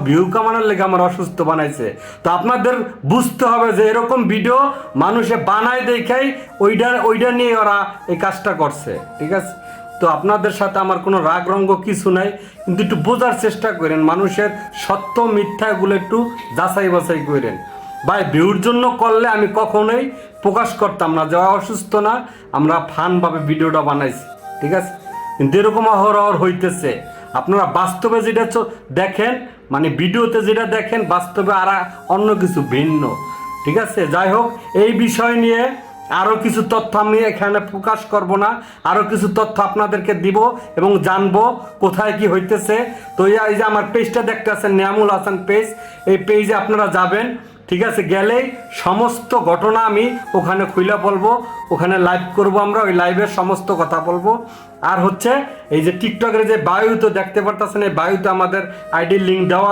View কামানোর লেগে আমার অসুস্থ বানাইছে। তো আপনাদের বুঝতে হবে যে এরকম ভিডিও মানুষে বানায় দেখাই ওইটা নিয়ে ওরা এই কাজটা করছে, ঠিক আছে? তো আপনাদের সাথে আমার কোনো রাগ রঙ্গ কিছু নাই, কিন্তু একটু বোঝার চেষ্টা করেন, মানুষের সত্য মিথ্যাগুলো একটু যাচাই বাছাই করেন। ভাই ভিউর জন্য করলে আমি কখনোই প্রকাশ করতাম না যে অসুস্থ না, আমরা ফানভাবে ভিডিওটা বানাইছি, ঠিক আছে? কিন্তু এরকম অহরহ হইতেছে। আপনারা বাস্তবে যেটা দেখেন, মানে ভিডিওতে যেটা দেখেন, বাস্তবে আর অন্য কিছু ভিন্ন, ঠিক আছে? যাই হোক, এই বিষয় নিয়ে আরও কিছু তথ্য আমি এখানে প্রকাশ করব না, আরও কিছু তথ্য আপনাদেরকে দিব এবং জানবো কোথায় কি হইতেছে। তো এই যে আমার পেজটা দেখতে আছেন, নিয়ামুল হাসান পেজ, এই পেজে আপনারা যাবেন, ঠিক আছে? গেলেই সমস্ত ঘটনা আমি ওখানে খুলে বলবো, ওখানে লাইভ করব, আমরা ওই লাইভের সমস্ত কথা বলবো। আর হচ্ছে এই যে টিকটকের যে বায়ুতে দেখতে পারতেছেন, এই বায়ুতে আমাদের আইডির লিঙ্ক দেওয়া